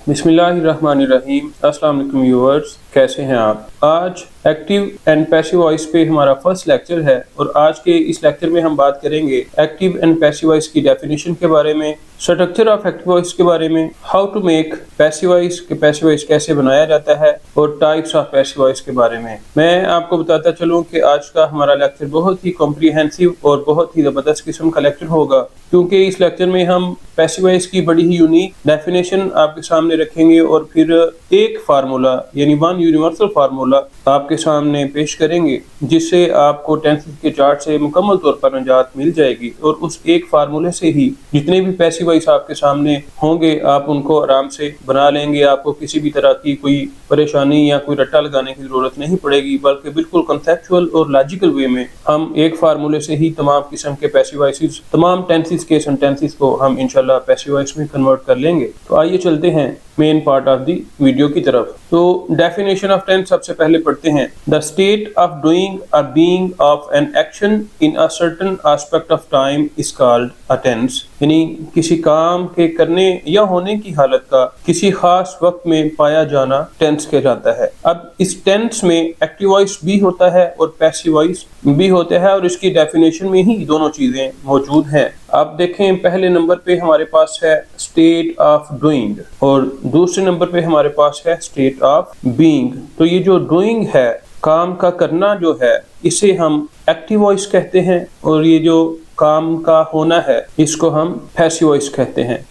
बिस्मिल्लाहिर्रहमानिर्रहीम। अस्सलाम वालेकुम व्यूअर्स, कैसे हैं आप। आज एक्टिव एंड पैसिव वॉइस पे हमारा फर्स्ट लेक्चर है और आज के इस लेक्चर में हम बात करेंगे एक्टिव एंड पैसिव वॉइस की डेफिनेशन के बारे में, स्ट्रक्चर ऑफ एक्टिव वॉइस के बारे में, how to make passive voice के पैसिव वॉइस कैसे बनाया जाता है और टाइप्स ऑफ पैसिव वॉइस के बारे में। मैं आपको बताता चलूं कि आज का हमारा लेक्चर बहुत ही कॉम्प्रिहेंसिव और बहुत ही ज़बरदस्त किस्म का लेक्चर होगा, क्योंकि इस लेक्चर में हम पैसिव वॉइस की बड़ी ही यूनिक डेफिनेशन आपके सामने रखेंगे और फिर एक फार्मूला यानी वन यूनिवर्सल फार्मूला आपके सामने पेश करेंगे, जिससे आपको टेंसेस के चार्ट से मुकम्मल तौर पर निजात मिल जाएगी। और उस एक फार्मूले से ही जितने भी पैसिव वॉइस आपके सामने होंगे आप उनको आराम से बना लेंगे। आपको किसी भी तरह की कोई परेशानी या कोई रट्टा लगाने की जरूरत नहीं पड़ेगी, बल्कि बिल्कुल कंसेप्चुअल और लॉजिकल वे में हम एक फार्मूले से ही तमाम किस्म के पैसिव वॉइसेस, तमाम टेंसेस के सेंटेंसेस को हम इंशाल्लाह पैसिव वॉइस में कन्वर्ट कर लेंगे। तो आइए चलते हैं main part of the video की तरफ। तो डेफिनेशन ऑफ टेंस सबसे पहले पढ़ते हैं। द स्टेट ऑफ डूइंग और being of an action in a certain aspect of time is called a tense, यानी किसी काम के करने या होने की हालत का किसी खास वक्त में पाया जाना टेंस कहलाता है। अब इस टेंस में एक्टिव वॉइस भी होता है और पैसिव वॉइस भी होता है और इसकी डेफिनेशन में ही दोनों चीजें मौजूद हैं। आप देखें, पहले नंबर पे हमारे पास है स्टेट ऑफ डूइंग और दूसरे नंबर पे हमारे पास है स्टेट ऑफ बीइंग। तो ये जो डूइंग है, काम का करना जो है, इसे हम एक्टिव वॉइस कहते हैं और ये जो काम का होना है इसको हम पैसिव वॉइस कहते हैं।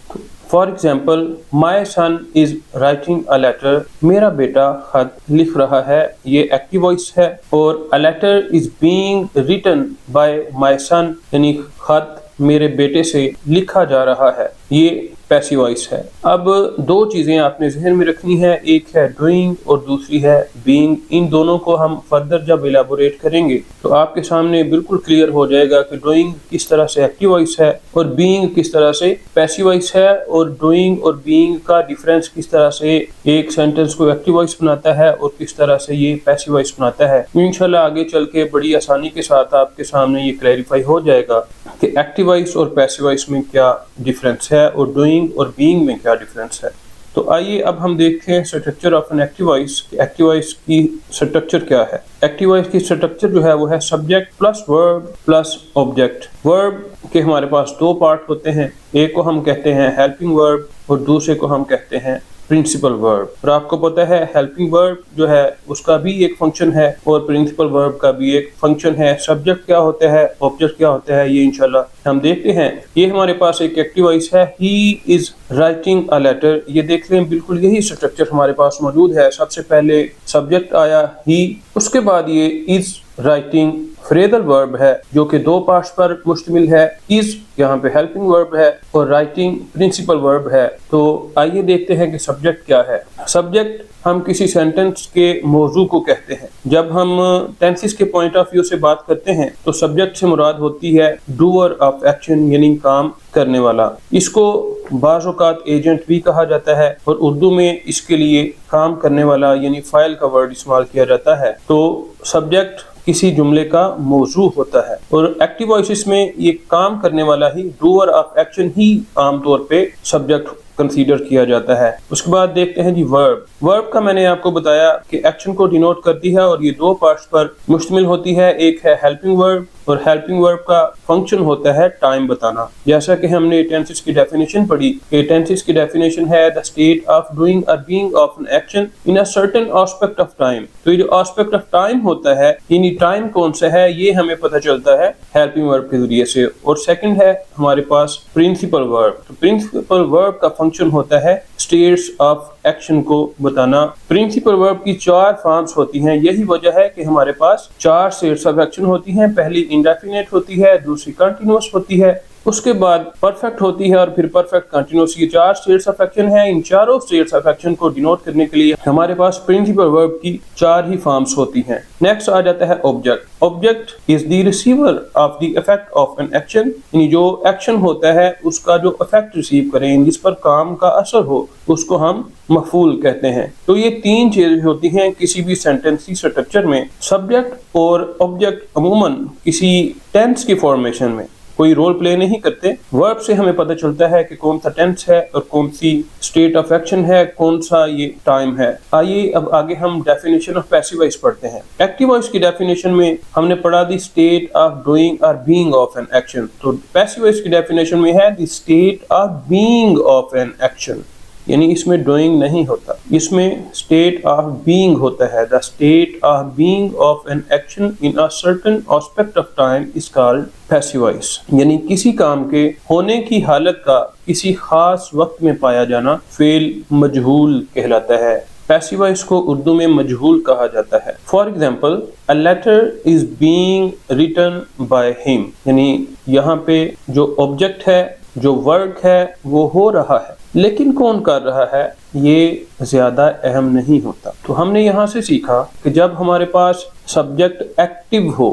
For example, my son is writing a letter, मेरा बेटा खत लिख रहा है, ये एक्टिव वॉइस है। और a letter is being written by my son, यानी खत मेरे बेटे से लिखा जा रहा है, ये पैसिव वॉइस है। अब दो चीजें आपने जहन में रखनी है, एक है डूइंग और दूसरी है बीइंग। इन दोनों को हम फर्दर जब इलाबोरेट करेंगे तो आपके सामने बिल्कुल क्लियर हो जाएगा कि डूइंग किस तरह से एक्टिव वॉइस है और बीइंग किस तरह से पैसिव वॉइस है, और डूइंग और बीइंग का डिफरेंस किस तरह से एक सेंटेंस को एक्टिव वॉइस बनाता है और किस तरह से ये पैसिव वॉइस बनाता है। इंशाल्लाह आगे चल के बड़ी आसानी के साथ आपके सामने ये क्लैरिफाई हो जाएगा कि एक्टिव वॉइस और पैसिव वॉइस में क्या डिफरेंस है और डूइंग और बीइंग में क्या डिफरेंस है। तो आइए अब हम देखें structure of an active voice. Active voice की स्ट्रक्चर क्या है। एक्टिव वॉइस की स्ट्रक्चर जो है वो है subject plus verb plus object. Verb के हमारे पास दो पार्ट होते हैं, एक को हम कहते हैं हेल्पिंग वर्ब और दूसरे को हम कहते हैं प्रिंसिपल वर्ब। और आपको पता है हेल्पिंग वर्ब जो है उसका भी एक फंक्शन है और प्रिंसिपल वर्ब का भी एक फंक्शन है। सब्जेक्ट क्या होता है, ऑब्जेक्ट क्या होता है, ये इंशाल्लाह हम देखते हैं। ये हमारे पास एक एक्टिव वॉइस है, he is writing a letter. ये देख लें, बिल्कुल यही स्ट्रक्चर हमारे पास मौजूद है। सबसे पहले सब्जेक्ट आया ही, उसके बाद ये इज राइटिंग फ्रेजल वर्ब है जो कि दो पार्ट्स पर मुश्तमिल है। इज यहाँ पे हेल्पिंग वर्ब है और राइटिंग प्रिंसिपल वर्ब है। तो आइए देखते हैं कि सब्जेक्ट क्या है। सब्जेक्ट हम किसी सेंटेंस के मौजू को कहते हैं। जब हम टेंसेस के पॉइंट ऑफ व्यू से बात करते हैं तो सब्जेक्ट से मुराद होती है डूअर ऑफ एक्शन, यानी काम करने वाला। इसको बाज़ औक़ात एजेंट भी कहा जाता है और उर्दू में इसके लिए काम करने वाला यानी फाइल का वर्ड इस्तेमाल किया जाता है। तो सब्जेक्ट किसी जुमले का मौजू होता है और एक्टिव वॉइसेस में ये काम करने वाला ही, डूअर ऑफ एक्शन ही आमतौर पे सब्जेक्ट कंसीडर किया जाता है। उसके बाद देखते हैं जी वर्ब। वर्ब का मैंने आपको बताया कि एक्शन को डिनोट करती है और ये दो पार्ट्स पर मुश्तमिल होती है। एक है हेल्पिंग वर्ब और हेल्पिंग वर्ब का फंक्शन होता है टाइम बताना। जैसा कि हमने टेंसेस की डेफिनेशन पढ़ी कि टेंसेस की डेफिनेशन है द स्टेट ऑफ डूइंग और being of an action in a certain aspect of time. तो ये जो एस्पेक्ट ऑफ टाइम होता है, यानी टाइम कौन सा है, ये हमें पता चलता है हेल्पिंग वर्ब के जरिए से। और सेकंड है हमारे पास प्रिंसिपल वर्ब। तो प्रिंसिपल वर्ब का फंक्शन होता है स्टेट्स ऑफ एक्शन को बताना। प्रिंसिपल वर्ब की चार फॉर्म्स होती हैं, यही वजह है कि हमारे पास चार स्टेट्स ऑफ एक्शन होती हैं। पहली इंडेफिनिट होती है, दूसरी कंटिन्यूअस होती है, उसके बाद परफेक्ट होती है और फिर परफेक्ट कंटिन्यूअस। ये चार स्टेट्स ऑफ एक्शन है। इन चारों स्टेट्स ऑफ एक्शन को डिनोट करने के लिए हमारे पास प्रिंसिपल वर्ब की चार ही फॉर्म्स होती हैं। नेक्स्ट आ जाता है object. Object is the receiver of the effect of an action, यानी जो एक्शन होता है उसका जो इफेक्ट रिसीव करें, जिस पर काम का असर हो, उसको हम मफूल कहते हैं। तो ये तीन चीजें होती हैं किसी भी सेंटेंस की स्ट्रक्चर में। सब्जेक्ट और ऑब्जेक्ट अमूमन किसी टेंस की फॉर्मेशन में कोई रोल प्ले नहीं करते। वर्ब से हमें पता चलता है कि कौन सा टेंस है और कौन सी स्टेट ऑफ एक्शन है, कौन सा ये टाइम है। आइए अब आगे हम डेफिनेशन ऑफ पैसिव वॉइस पढ़ते हैं। एक्टिव वॉइस की डेफिनेशन में हमने पढ़ा दी स्टेट ऑफ डूइंग और बीइंग ऑफ एन एक्शन। तो पैसिव वॉइस की डेफिनेशन में है the state of being of an action, यानी इसमें डूइंग नहीं होता, इसमें स्टेट ऑफ बीइंग होता है। The state of being of an action in a certain aspect of time is called passive voice, यानी किसी काम के होने की हालत का किसी खास वक्त में पाया जाना फेल मजहूल कहलाता है। पैसिव वॉइस को उर्दू में मजहूल कहा जाता है। For example, a letter is being written by him, यानी यहाँ पे जो ऑब्जेक्ट है, जो वर्क है, वो हो रहा है, लेकिन कौन कर रहा है ये ज्यादा अहम नहीं होता। तो हमने यहाँ से सीखा कि जब हमारे पास सब्जेक्ट एक्टिव हो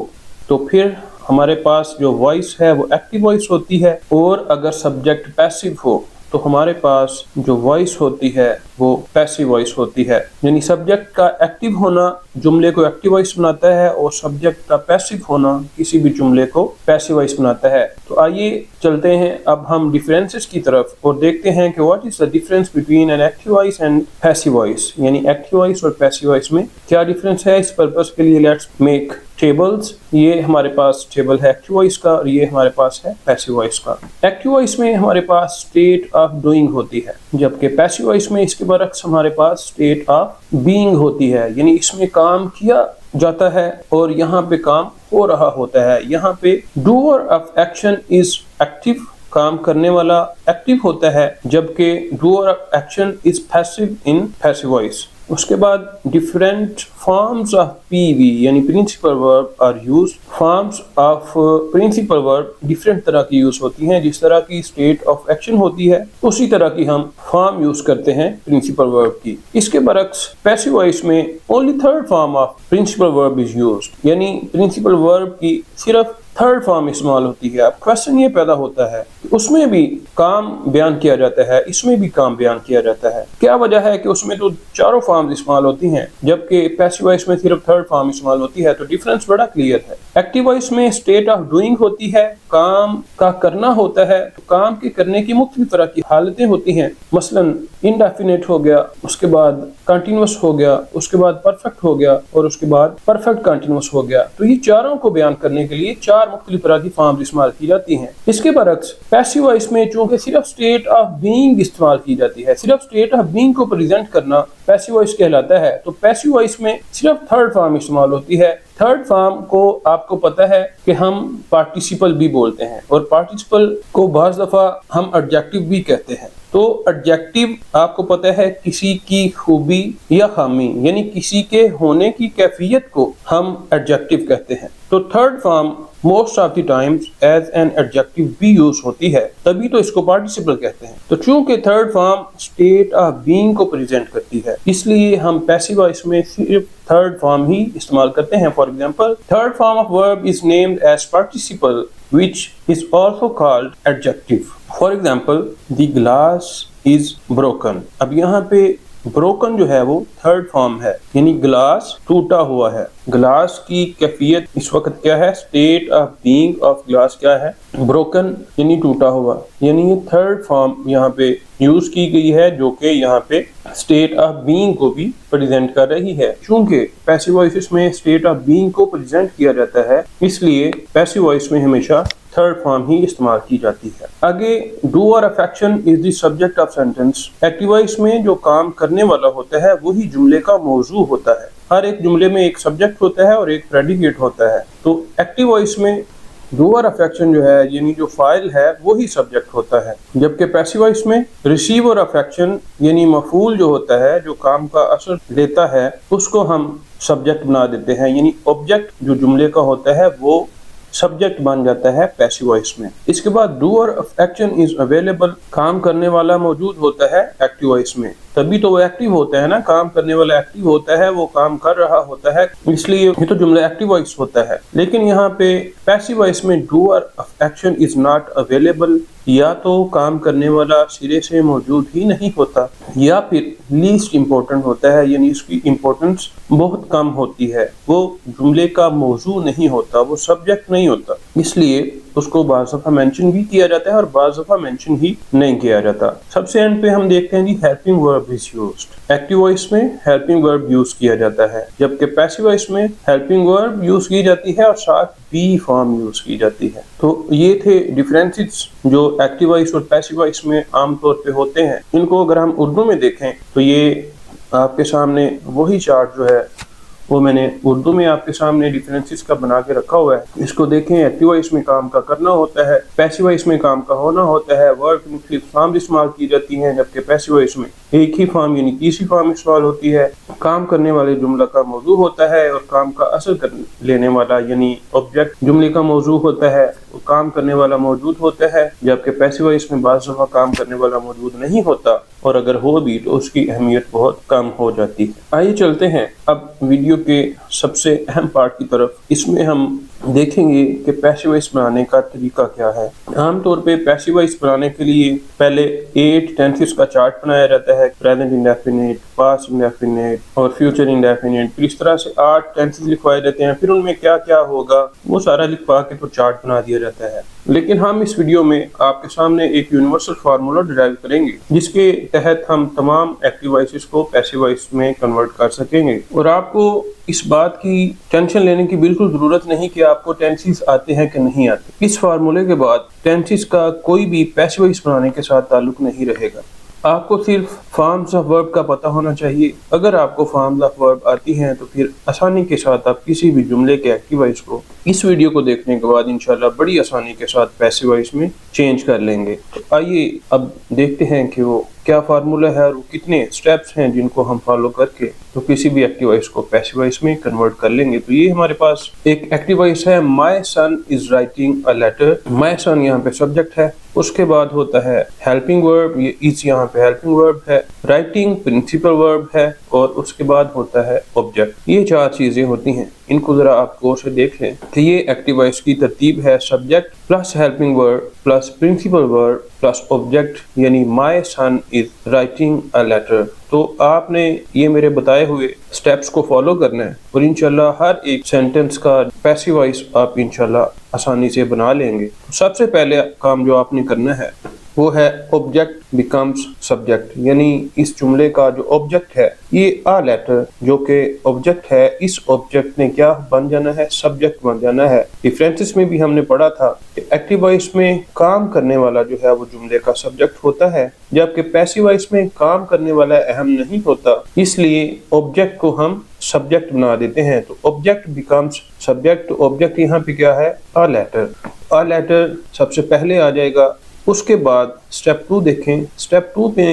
तो फिर हमारे पास जो वॉइस है वो एक्टिव वॉइस होती है, और अगर सब्जेक्ट पैसिव हो तो हमारे पास जो वॉइस होती है वो पैसिव वॉइस होती है। यानी सब्जेक्ट का एक्टिव होना जुमले को एक्टिव वॉइस बनाता है और सब्जेक्ट का पैसिव होना किसी भी जुमले को पैसिव वॉइस बनाता है। तो आइए चलते हैं अब हम डिफरेंसेस की तरफ और देखते हैं कि what is the difference between an active voice and passive voice, यानी एक्टिव वॉइस और पैसिव वॉइस में क्या डिफरेंस है। इस पर्पस के लिए लेट्स मेक टेबल्स। ये हमारे पास टेबल है एक्टिव वॉइस का और ये हमारे पास है पैसिव वॉइस का। एक्टिव वॉइस में हमारे पास स्टेट ऑफ डूइंग होती है, जबकि पैसिव वॉइस में इसके बरक्स हमारे पास स्टेट ऑफ बीइंग होती है, यानी इसमें काम किया जाता है और यहाँ पे काम हो रहा होता है। यहाँ पे doer of action is active, काम करने वाला एक्टिव होता है, जबकि doer of action is passive in passive voice. उसके बाद डिफरेंट फॉर्म्स ऑफ पीवी यानी principal verb are used. Forms of principal verb different तरह की यूज होती हैं। जिस तरह की स्टेट ऑफ एक्शन होती है उसी तरह की हम फॉर्म यूज करते हैं प्रिंसिपल वर्ब की। इसके बरक्स पैसिव वॉइस में only third form of principal verb is used, यानी प्रिंसिपल वर्ब की सिर्फ थर्ड फॉर्म इस्तेमाल होती है। अब क्वेश्चन ये पैदा होता है कि उसमें भी काम बयान किया जाता है, इसमें भी काम बयान किया जाता है, क्या वजह है कि उसमें तो चारों फॉर्म्स इस्तेमाल होती हैं जबकि पैसिव वॉइस में सिर्फ थर्ड फॉर्म इस्तेमाल होती है। तो डिफरेंस बड़ा क्लियर है। एक्टिव वॉइस में स्टेट ऑफ डूइंग होती है, काम का करना होता है, तो काम के करने की मुख्तलिफ तरह की हालतें होती हैं। मसलन इनडेफिनेट हो गया, उसके बाद कंटिन्यूअस हो गया, उसके बाद परफेक्ट हो गया और उसके बाद परफेक्ट कंटिन्यूअस हो गया। तो ये चारों को बयान करने के लिए चार मुख्तलिफ तरह की फॉर्म्स इस्तेमाल की जाती हैं। इसके बरक्स पैसिव वॉइस में चूंकि सिर्फ स्टेट ऑफ बीइंग इस्तेमाल की जाती है, सिर्फ स्टेट ऑफ बीइंग को प्रेजेंट करना पैसिव वॉइस कहलाता है, तो पैसिव वॉइस में सिर्फ थर्ड फॉर्म इस्तेमाल होती है। थर्ड फॉर्म को आपको पता है कि हम पार्टिसिपल भी बोलते हैं और पार्टिसिपल को बाज़ दफा हम एडजेक्टिव भी कहते हैं। तो एडजेक्टिव आपको पता है किसी की खूबी या खामी, यानी किसी के होने की कैफियत को हम एडजेक्टिव कहते हैं। तो third form most of the times as an adjective भी यूज होती है, तभी तो इसको पार्टिसिपल कहते हैं। तो चूंकि third form state of being को प्रेजेंट करती है, इसलिए हम पैसिव वॉइस में सिर्फ थर्ड फॉर्म ही इस्तेमाल करते हैं। For example, third form of verb is named as participle which is also called adjective. For example, the glass is broken. अब यहाँ पे broken जो है वो थर्ड फॉर्म है, यानी ग्लास टूटा हुआ है। ग्लास की कैफियत इस वक्त क्या है, state of being of glass क्या है, ब्रोकन यानी टूटा हुआ, यानी ये थर्ड फॉर्म यहाँ पे यूज की गई है जो कि यहाँ पे स्टेट ऑफ बीइंग को भी प्रेजेंट कर रही है। चूंकि पैसिव वॉइस में स्टेट ऑफ बीइंग को प्रेजेंट किया जाता है, इसलिए पैसिव वॉइस में हमेशा थर्ड फॉर्म ही इस्तेमाल की जाती है। आगे, doer of action is the subject of sentence. Active voice में जो काम करने वाला होता है वही जुमले का मौजू होता है। हर एक जुमले में एक सब्जेक्ट होता है और एक प्रेडिकेट होता है। तो एक्टिव वॉइस में डूअर ऑफ एक्शन जो है, यानी जो फाइल है वही सब्जेक्ट होता है, जबकि पैसिव वॉइस में रिसीवर ऑफ एक्शन यानी मफूल जो होता है, जो काम का असर लेता है, उसको हम सब्जेक्ट बना देते हैं, यानी ऑब्जेक्ट जो जुमले का होता है वो सब्जेक्ट बन जाता है पैसिव वॉइस में। इसके बाद doer of action is available, काम करने वाला मौजूद होता है एक्टिव वॉइस में, तभी तो वो एक्टिव होता है ना, काम करने वाला एक्टिव होता है, वो काम कर रहा होता है, इसलिए ये तो जुमला एक्टिव वॉइस होता है। लेकिन यहाँ पे पैसिव वॉइस में doer of action is not available, या तो काम करने वाला सिरे से मौजूद ही नहीं होता, या फिर लीस्ट इम्पोर्टेंट होता है, यानी इसकी इम्पोर्टेंस बहुत कम होती है, वो जुमले का मौजू नहीं होता, वो सब्जेक्ट नहीं होता। इसलिए उसको बाज़ दफ़ा मेंशन भी किया जाता है और बाज़ दफ़ा मेंशन ही नहीं किया जाता। सबसे एंड पे हम देखते हैं जी helping verb is used. Active voice में हेल्पिंग वर्ब यूज किया जाता है, जबकि पैसिव वॉइस में हेल्पिंग वर्ब यूज की जाती है और साथ बी फॉर्म यूज की जाती है। तो ये थे डिफरेंसेस जो एक्टिव वॉइस और पैसिव वॉइस में आमतौर पे होते हैं। इनको अगर हम उर्दू में देखें तो ये आपके सामने वही चार्ट जो है वो मैंने उर्दू में आपके सामने डिफरेंसेस का बना के रखा हुआ है। इसको देखें, एक्टिव वॉइस में काम का करना होता है, पैसिव वॉइस में काम का होना होता है, वर्ब की मुख्तलिफ फॉर्म इस्तेमाल की जाती हैं, जबकि पैसिव वॉइस में एक ही फॉर्म यानी तीसरी फॉर्म इस्तेमाल होती है। काम करने वाले जुमला का मौजू होता है और काम का असर कर लेने वाला यानी ऑब्जेक्ट जुमले का मौजू होता है, वो काम करने वाला मौजूद होता है, जबकि पैसिव वॉइस में बाज़ दफ़ा काम करने वाला मौजूद नहीं होता और अगर हो भी तो उसकी अहमियत बहुत कम हो जाती है। आइए चलते हैं अब वीडियो के सबसे अहम पार्ट की तरफ। इसमें हम देखेंगे कि पैसिव वॉइस बनाने का तरीका क्या है। आमतौर पे पैसिव वॉइस बनाने के लिए पहले 8 टेंसेस का चार्ट बनाया जाता है, प्रेजेंट इंडेफिनिट, पास्ट इंडेफिनिट और फ्यूचर इंडेफिनिट। फिर इस तरह से 8 टेंसेस लिखवाए जाते हैं, फिर उनमें क्या क्या होगा वो सारा लिखवा के तो चार्ट बना दिया जाता है। लेकिन हम इस वीडियो में आपके सामने एक यूनिवर्सल फार्मूला डिराइव करेंगे जिसके तहत हम तमाम एक्टिव वॉइसेस को पैसिव वॉइस में कन्वर्ट कर सकेंगे। और आपको इस बात की टेंशन लेने की बिल्कुल जरूरत नहीं कि आपको टेंसेस आते हैं कि नहीं आते। इस फार्मूले के बाद टेंसेस का कोई भी पैसिव वॉइस बनाने के साथ ताल्लुक नहीं रहेगा। आपको सिर्फ फॉर्म्स ऑफ वर्ब का पता होना चाहिए। अगर आपको फॉर्म्स ऑफ वर्ब आती हैं तो फिर आसानी के साथ आप किसी भी जुमले के एक्टिव वॉइस को इस वीडियो को देखने के बाद इंशाल्लाह बड़ी आसानी के साथ पैसिव वॉइस में चेंज कर लेंगे। तो आइए अब देखते हैं कि वो क्या फार्मूला है और वो कितने स्टेप्स हैं जिनको हम फॉलो करके तो किसी भी एक्टिव वॉइस को पैसिव वॉइस में कन्वर्ट कर लेंगे। तो ये हमारे पास एक एक्टिव वॉइस है, my son is writing a letter. My son यहाँ पे सब्जेक्ट है, उसके बाद होता है हेल्पिंग वर्ब, ये इज यहाँ पे हेल्पिंग वर्ब है, राइटिंग प्रिंसिपल वर्ब है और उसके बाद होता है ऑब्जेक्ट। ये 4 चीजें होती हैं। इनको जरा आप गौर से देख लें कि ये एक्टिव वॉइस की तरतीब है, subject plus helping verb plus principal verb plus object, यानी my son is writing a letter. तो आपने ये मेरे बताए हुए स्टेप्स को फॉलो करना है और इंशाल्लाह हर एक सेंटेंस का पैसिव वॉइस आप इंशाल्लाह आसानी से बना लेंगे। तो सबसे पहले काम जो आपने करना है वो है ऑब्जेक्ट बिकम्स सब्जेक्ट, यानी इस जुमले का जो ऑब्जेक्ट है ये अ लेटर जो कि ऑब्जेक्ट है, इस ऑब्जेक्ट ने क्या बन जाना है, सब्जेक्ट बन जाना है। डिफरेंसेस में भी हमने पढ़ा था कि एक्टिव वॉइस में काम करने वाला जो है वो जुमले का सब्जेक्ट होता है, जबकि पैसिव वॉइस में काम करने वाला अहम नहीं होता, इसलिए ऑब्जेक्ट को हम सब्जेक्ट बना देते हैं। तो ऑब्जेक्ट बिकम्स सब्जेक्ट, ऑब्जेक्ट यहाँ पे क्या है, अ लेटर। अ लेटर सबसे पहले आ जाएगा। उसके बाद स्टेप 2 देखें, स्टेप 2 पे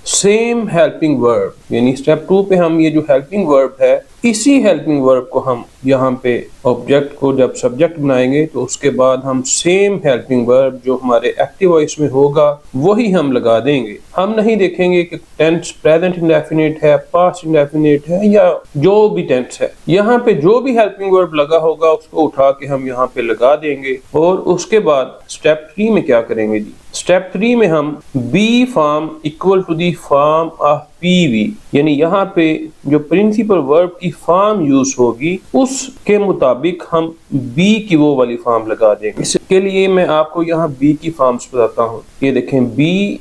सेम हेल्पिंग वर्ब, यानी स्टेप 2 पे हम ये जो हेल्पिंग वर्ब है इसी हेल्पिंग वर्ब को हम यहाँ पे ऑब्जेक्ट को जब सब्जेक्ट बनाएंगे तो उसके बाद हम सेम हेल्पिंग वर्ब जो हमारे एक्टिव वॉइस में होगा वही हम लगा देंगे। हम नहीं देखेंगे कि टेंस प्रेजेंट इंडेफिनिट है, पास्ट इंडेफिनिट है या जो भी टेंस है, यहाँ पे जो भी हेल्पिंग वर्ब लगा होगा उसको उठा के हम यहाँ पे लगा देंगे। और उसके बाद स्टेप 3 में क्या करेंगे जी, स्टेप 3 में हम be form equal to the form of PV, यानी यहाँ पे जो प्रिंसिपल वर्ब की फॉर्म यूज होगी उसके मुताबिक हम बी की वो वाली फॉर्म लगा देंगे। इसके लिए मैं आपको यहाँ बी की फॉर्म्स बताता हूँ। ये देखें, बी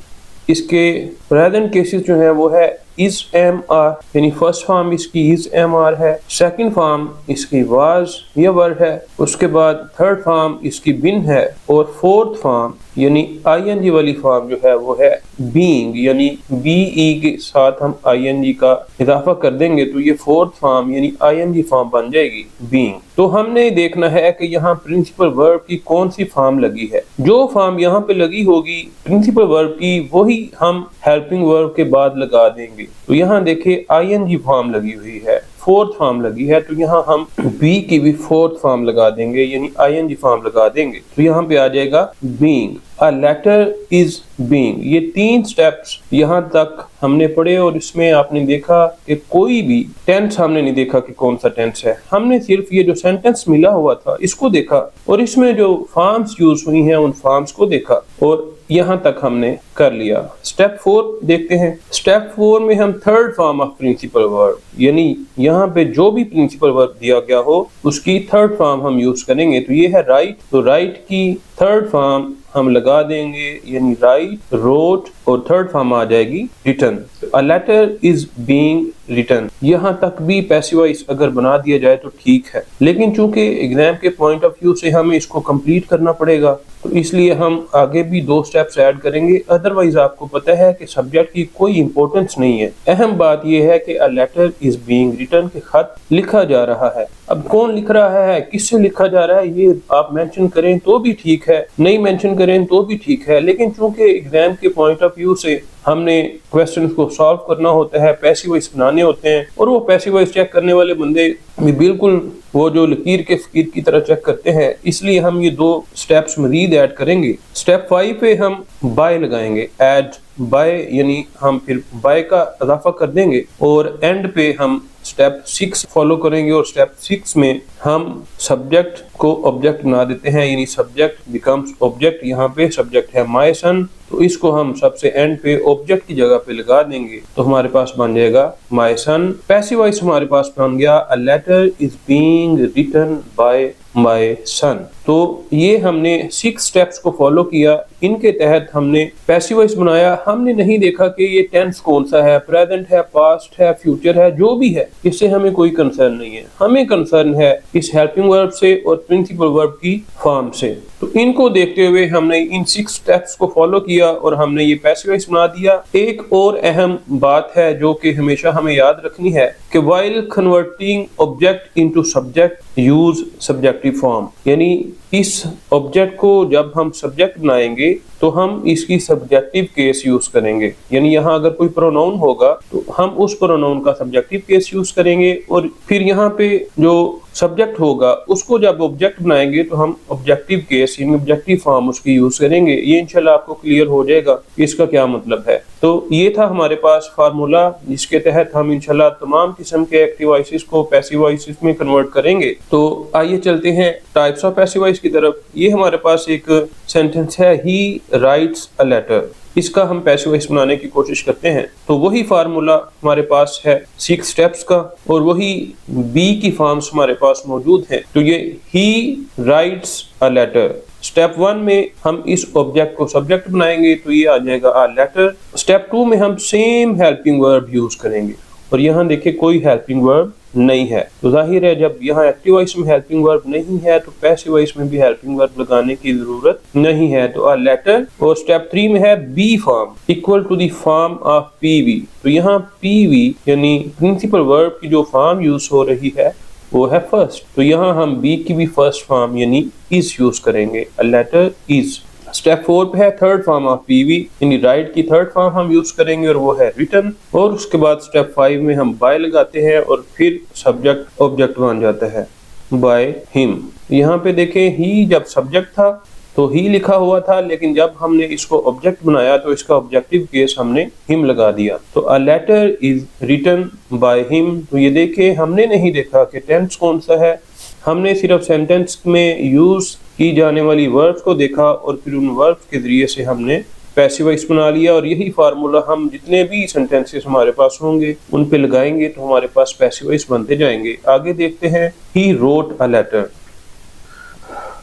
इसके प्रेजेंट केसेस जो है वो है इज एम आर, यानी फर्स्ट फॉर्म इसकी इज एम आर है, सेकंड फॉर्म इसकी वाज या वर है, उसके बाद थर्ड फॉर्म इसकी बिन है और फोर्थ फॉर्म यानी आईएनजी वाली फॉर्म जो है वो है बीइंग, यानी बीई के साथ हम आईएनजी का इजाफा कर देंगे तो ये फोर्थ फॉर्म यानी आईएनजी फॉर्म बन जाएगी बीइंग। तो हमने देखना है कि यहाँ प्रिंसिपल वर्ब की कौन सी फॉर्म लगी है। जो फॉर्म यहाँ पे लगी होगी प्रिंसिपल वर्ब की वही हम हेल्पिंग वर्ब के बाद लगा देंगे। तो यहाँ देखिए आईएनजी फॉर्म लगी हुई है, फोर्थ फॉर्म लगी है, तो यहाँ हम बी की भी फोर्थ फॉर्म लगा देंगे यानी आईएनजी फॉर्म लगा देंगे। तो यहाँ पे आ जाएगा being, a letter is being. ये 3 स्टेप्स यहाँ तक हमने पढ़े और इसमें आपने देखा कि कोई भी टेंस हमने नहीं देखा कि कौन सा टेंस है, हमने सिर्फ ये जो सेंटेंस मिला हुआ था इसको देखा और इसमें जो फॉर्म्स यूज हुई हैं उन फॉर्म्स को देखा और यहाँ तक हमने कर लिया। स्टेप 4 देखते हैं। स्टेप 4 में हम third form of principal verb, यानी यहाँ पे जो भी प्रिंसिपल वर्ब दिया गया हो उसकी थर्ड फॉर्म हम यूज करेंगे। तो ये है राइट, तो राइट की थर्ड फॉर्म हम लगा देंगे, यानी राइट, रोट और थर्ड फॉर्म आ जाएगी written. A letter is being written, यहाँ तक भी पैसिव वॉइस अगर बना दिया जाए तो ठीक है, लेकिन चूंकि एग्जाम के पॉइंट ऑफ व्यू से हमें इसको कंप्लीट करना पड़ेगा तो इसलिए हम आगे भी 2 स्टेप्स ऐड करेंगे। अदरवाइज आपको पता है कि सब्जेक्ट की कोई इंपॉर्टेंस नहीं है। अहम बात यह है कि a letter is being written, के खत लिखा जा रहा है। अब कौन लिख रहा है, किससे लिखा जा रहा है, ये आप मेंशन करें तो भी ठीक है, नहीं मेंशन करें तो भी ठीक है, लेकिन चूंकि एग्जाम के पॉइंट ऑफ व्यू से हमने क्वेश्चंस को सॉल्व करना होता है, पैसिव वॉइस बनाने होते हैं, और वो पैसिव वॉइस चेक करने वाले बंदे भी बिल्कुल वो जो लकीर के फकीर की तरह चेक करते हैं, इसलिए हम ये 2 स्टेप्स मजीद ऐड करेंगे। स्टेप 5 पे हम बाय लगाएंगे, ऐड बाय, यानी हम फिर बाय का इजाफा कर देंगे, और एंड पे हम स्टेप 6 फॉलो करेंगे, और स्टेप 6 में हम सब्जेक्ट को ऑब्जेक्ट बना देते हैं, यानी सब्जेक्ट बिकम्स ऑब्जेक्ट। यहाँ पे सब्जेक्ट है माय सन, तो इसको हम सबसे एंड पे ऑब्जेक्ट की जगह पे लगा देंगे, तो हमारे पास बन जाएगा माय सन। पैसिव वॉइस हमारे पास बन गया a letter is being written by my son. तो ये हमने 6 स्टेप्स को फॉलो किया, इनके तहत हमने पैसिव वॉइस बनाया। हमने नहीं देखा कि ये टेंस कौन सा है, प्रेजेंट है, पास्ट है, फ्यूचर है, जो भी है, इससे हमें कोई कंसर्न नहीं है। हमें कंसर्न है इस हेल्पिंग वर्ब से और प्रिंसिपल वर्ब की फॉर्म से। तो इनको देखते हुए हमने इन 6 स्टेप्स को फॉलो किया और हमने ये पैसिव वॉइस बना दिया। एक और अहम बात है जो कि हमेशा हमें याद रखनी है कि while converting object into subject use subjective form, यानी इस ऑब्जेक्ट को जब हम सब्जेक्ट बनाएंगे तो हम इसकी सब्जेक्टिव केस यूज करेंगे, यानी यहाँ अगर कोई प्रोनाउन होगा तो हम उस प्रोनाउन का सब्जेक्टिव केस यूज करेंगे, और फिर यहाँ पे जो सब्जेक्ट होगा उसको जब ऑब्जेक्ट बनाएंगे तो हम ऑब्जेक्टिव केस यानी ऑब्जेक्टिव फॉर्म उसकी यूज करेंगे। ये इंशाल्लाह आपको क्लियर हो जाएगा इसका क्या मतलब है। तो ये था हमारे पास फार्मूला जिसके तहत हम इंशाल्लाह तमाम किस्म के एक्टिव वॉइसेस को पैसिव वॉइसेस में कन्वर्ट करेंगे। तो आइए चलते हैं टाइप्स ऑफ पैसिव वॉइस की तरफ। ये हमारे पास एक सेंटेंस है, ही राइट्स अ लेटर, इसका हम पैसिव वॉइस बनाने की कोशिश करते हैं। तो वही फार्मूला हमारे पास है 6 स्टेप्स का, और वही बी की फॉर्म्स हमारे पास मौजूद हैं। तो ये he writes a letter. Step 1 में हम इस ऑब्जेक्ट को सब्जेक्ट बनाएंगे, तो ये आ जाएगा अ लेटर। स्टेप 2 में हम सेम हेल्पिंग वर्ब यूज करेंगे, और यहाँ देखिए कोई हेल्पिंग वर्ब नहीं है, तो जाहिर है जब यहाँ एक्टिव वॉइस में हेल्पिंग वर्ब नहीं है तो पैसिव वॉइस में भी हेल्पिंग वर्ब लगाने की जरूरत नहीं है, तो अ लेटर। और स्टेप 3 में है be form equal to the form of PV, तो यहाँ पीवी यानी प्रिंसिपल वर्ब की जो फॉर्म यूज हो रही है वो है फर्स्ट, तो यहाँ हम बी की भी फर्स्ट फॉर्म यानी इज यूज करेंगे, अ लेटर इज। स्टेप 4 पे है थर्ड फॉर्म ऑफ पीवी, यानी राइट की थर्ड फॉर्म हम यूज करेंगे और वो है रिटन। और उसके बाद स्टेप 5 में हम बाय लगाते हैं और फिर सब्जेक्ट ऑब्जेक्ट बन जाता है बाय हिम। यहाँ पे देखें ही जब सब्जेक्ट था तो ही लिखा हुआ था, लेकिन जब हमने इसको ऑब्जेक्ट बनाया तो इसका ऑब्जेक्टिव केस हमने हिम लगा दिया। तो a letter is written by him, तो ये देखें हमने नहीं देखा कि टेंस कौन सा है, हमने सिर्फ सेंटेंस में यूज की जाने वाली वर्ब्स को देखा और फिर उन वर्ब्स के जरिए से हमने पैसिव वॉइस बना लिया। और यही फार्मूला हम जितने भी सेंटेंसेस हमारे पास होंगे उन पे लगाएंगे तो हमारे पास पैसिव वॉइस बनते जाएंगे। आगे देखते हैं, ही रोट अ लेटर,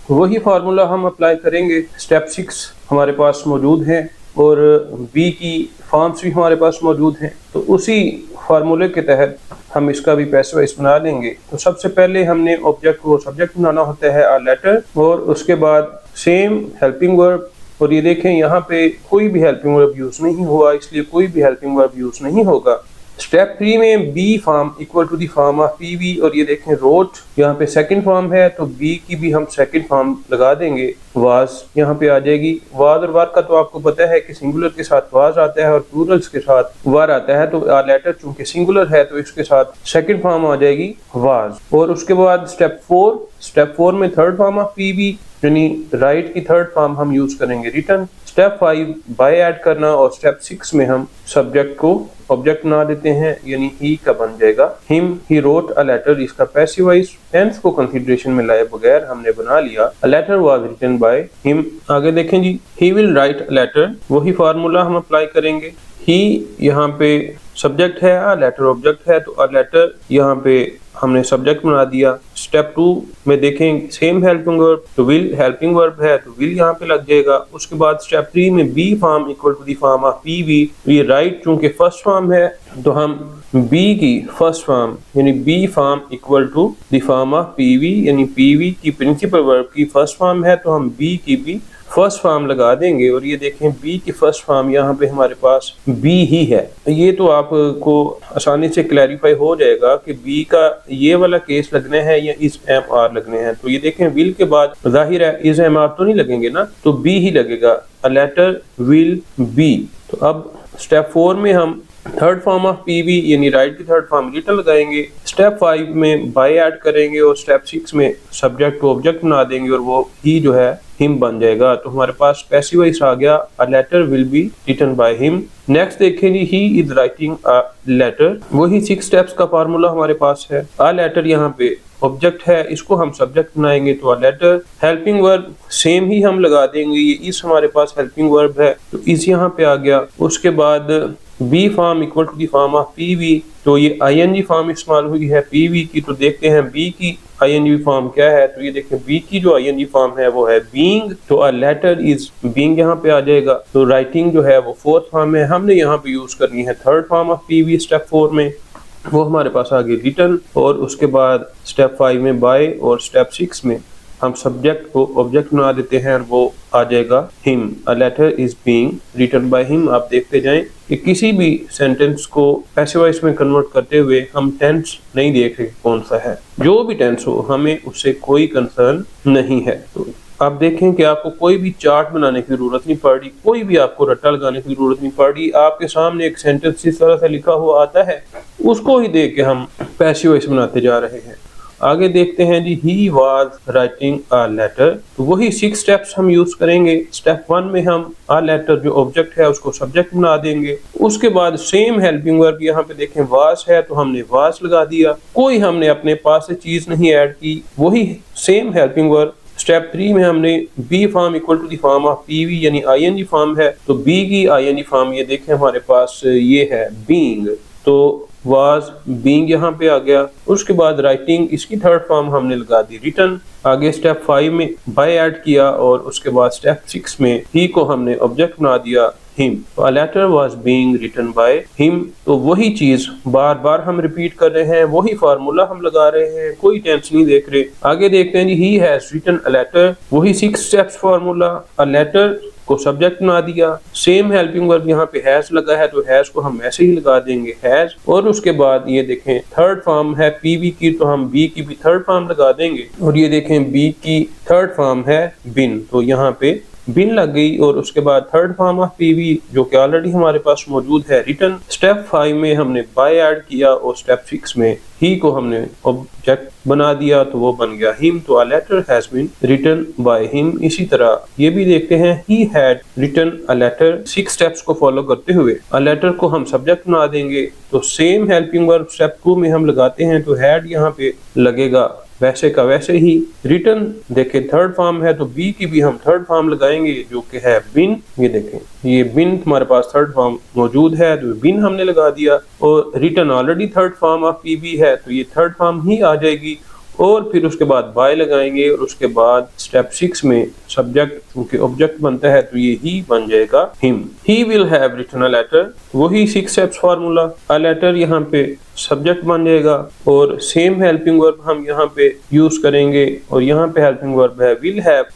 वही फार्मूला हम अप्लाई करेंगे। स्टेप 6 हमारे पास मौजूद है और बी की फॉर्म्स भी हमारे पास मौजूद हैं, तो उसी फार्मूले के तहत हम इसका भी पैसिव वॉइस बना लेंगे। तो सबसे पहले हमने ऑब्जेक्ट को सब्जेक्ट बनाना होता है अ लेटर, और उसके बाद सेम हेल्पिंग वर्ब, और ये देखें यहाँ पे कोई भी हेल्पिंग वर्ब यूज नहीं हुआ, इसलिए कोई भी हेल्पिंग वर्ब यूज नहीं होगा। स्टेप 3 में be form equal to the form of PV, और ये देखें रोट यहाँ पे सेकंड फॉर्म है तो बी की भी हम सेकंड फॉर्म लगा देंगे, वाज यहाँ पे आ जाएगी। वाज और वार का तो आपको पता है कि सिंगुलर के साथ वाज आता है और प्लूरल्स के साथ वार आता है, तो अ लेटर चूंकि सिंगुलर है तो इसके साथ सेकंड फॉर्म आ जाएगी वाज। और उसके बाद स्टेप 4 में थर्ड फॉर्म ऑफ पीवी, यानी राइट की थर्ड फॉर्म हम यूज करेंगे रिटन। स्टेप 5 बाय ऐड करना, और स्टेप 6 में हम सब्जेक्ट को ऑब्जेक्ट बना देते हैं, यानी ही का बन जाएगा him he wrote a letter. इसका पैसिव वॉइस टेंस को कंसीडरेशन में लाए बगैर हमने बना लिया a letter was written by him. आगे देखें जी, he will write a letter, वही फार्मूला हम अप्लाई करेंगे। ही यहाँ पे सब्जेक्ट है, अ लेटर ऑब्जेक्ट है, तो अ लेटर यहाँ पे हमने सब्जेक्ट बना दिया। स्टेप 2 में देखें सेम हेल्पिंग वर्ब, तो विल हेल्पिंग वर्ब है तो विल यहाँ पे लग जाएगा। उसके बाद स्टेप 3 में be form equal to the form of P V, ये राइट चूंकि फर्स्ट फॉर्म है तो हम बी की फर्स्ट फॉर्म यानी be form equal to the form of P V, यानी पी वी की प्रिंसिपल वर्ब की फर्स्ट फॉर्म है तो हम बी की भी फर्स्ट फॉर्म लगा देंगे। और ये देखें बी की फर्स्ट फॉर्म यहाँ पे हमारे पास बी ही है। ये तो आपको आसानी से क्लैरिफाई हो जाएगा कि बी का ये वाला केस लगने हैं या इज एम आर लगने हैं। तो ये देखें विल के बाद जाहिर है इज एम आर तो नहीं लगेंगे ना, तो बी ही लगेगा, अ लेटर विल बी। तो अब स्टेप 4 में हम थर्ड फॉर्म ऑफ पीवी यानी राइट की थर्ड फॉर्म रिटन लगाएंगे। स्टेप 5 में बाय ऐड करेंगे और स्टेप 6 में सब्जेक्ट को ऑब्जेक्ट बना देंगे और वो ही जो है हिम बन जाएगा। तो हमारे पास पैसिव वॉइस आ गया, a letter will be written by him. Next देखें जी, he is writing a letter, वही 6 स्टेप्स का फार्मूला हमारे पास है। अ लेटर यहाँ पे ऑब्जेक्ट है, इसको हम सब्जेक्ट बनाएंगे तो a letter. Helping verb same ही हम लगा देंगे, ये इस हमारे पास हेल्पिंग वर्ब है तो इस यहाँ पे आ गया। उसके बाद be form equal to the form of P V, तो ये आईएनजी फॉर्म इस्तेमाल हुई है पी वी की। तो देखते हैं बी की आईएनजी फॉर्म क्या है, तो ये देखें बी की जो आईएनजी फॉर्म है वो है बीइंग, तो अ लेटर इज बीइंग यहाँ पे आ जाएगा। तो राइटिंग जो है वो फोर्थ फॉर्म है, हमने यहाँ पे यूज करनी है third form of P we step 4 में, वो हमारे पास आ गई रिटन। और उसके बाद स्टेप 5 में बाय और स्टेप 6 में हम सब्जेक्ट को ऑब्जेक्ट बना देते हैं और वो आ जाएगा him, a letter is being written by him. आप देखते जाएं कि किसी भी सेंटेंस को पैसिव वॉइस में कन्वर्ट करते हुए हम टेंस नहीं देख रहे कौन सा है, जो भी टेंस हो हमें उससे कोई कंसर्न नहीं है। तो आप देखें कि आपको कोई भी चार्ट बनाने की जरूरत नहीं पड़ रही, कोई भी आपको रट्टा लगाने की जरूरत नहीं पड़ रही, आपके सामने एक सेंटेंस इस तरह से लिखा हुआ आता है, उसको ही देख के हम पैसिव वॉइस बनाते जा रहे हैं। आगे देखते हैं जी, he was writing a letter, तो वही 6 स्टेप्स हम यूज करेंगे। स्टेप 1 में हम अ लेटर जो ऑब्जेक्ट है उसको सब्जेक्ट बना देंगे। उसके बाद सेम हेल्पिंग वर्ब यहाँ पे देखें वाज है तो हमने वाज लगा दिया, कोई हमने अपने पास से चीज नहीं ऐड की, वही सेम हेल्पिंग वर्ब। स्टेप 3 में हमने be form equal to the form of PV यानी आईएनजी फॉर्म है, तो बी की आईएनजी फॉर्म ये देखें हमारे पास ये है बीइंग, तो वाज बीइंग यहाँ पे आ गया। उसके बाद राइटिंग इसकी थर्ड फॉर्म हमने लगा दी रिटन। आगे स्टेप 5 में बाय ऐड किया और उसके बाद स्टेप 6 में ही को हमने ऑब्जेक्ट बना दिया हिम, तो a letter was being written by him. तो वही चीज बार बार हम रिपीट कर रहे हैं, वही फार्मूला हम लगा रहे हैं, कोई टेंस नहीं देख रहे। आगे देखते हैं जी, he has written a letter, वही 6 स्टेप्स फार्मूला, अ लेटर को सब्जेक्ट बना दिया, सेम हेल्पिंग वर्ब यहाँ पे हैज लगा है तो हैज को हम ऐसे ही लगा देंगे हैज। और उसके बाद ये देखें थर्ड फॉर्म है पीवी की, तो हम बी की भी थर्ड फॉर्म लगा देंगे। और ये देखें बी की थर्ड फॉर्म है बिन, तो यहाँ पे बिन लग गई। और उसके बाद थर्ड फॉर्म ऑफ पीवी जो कि ऑलरेडी हमारे पास मौजूद है रिटन। स्टेप 5 में हमने बाय ऐड किया और स्टेप 6 में ही को हमने ऑब्जेक्ट बना दिया तो वो बन गया हिम, तो a letter has been written by him. इसी तरह ये भी देखते हैं, he had written a letter. 6 steps को फॉलो करते हुए अ लेटर को हम सब्जेक्ट बना देंगे, तो सेम हेल्पिंग वर्ब स्टेप 2 में हम लगाते हैं तो हैड यहाँ पे लगेगा वैसे का वैसे ही। रिटन देखें थर्ड फॉर्म है तो बी की भी हम थर्ड फॉर्म लगाएंगे जो कि है बिन। ये देखें ये बिन हमारे पास थर्ड फॉर्म मौजूद है तो बिन हमने लगा दिया। और written already third form of PV है तो ये थर्ड फॉर्म ही आ जाएगी। और फिर उसके बाद बाय लगाएंगे और उसके बाद स्टेप 6 में सब्जेक्ट क्योंकि ऑब्जेक्ट बनता है तो ये ही बन जाएगा him. He will have written a letter, वही 6 स्टेप्स फार्मूला, अ लेटर यहाँ पे सब्जेक्ट बन जाएगा और सेम हेल्पिंग वर्ब हम यहाँ पे यूज करेंगे और यहाँ पे हेल्पिंग वर्ब है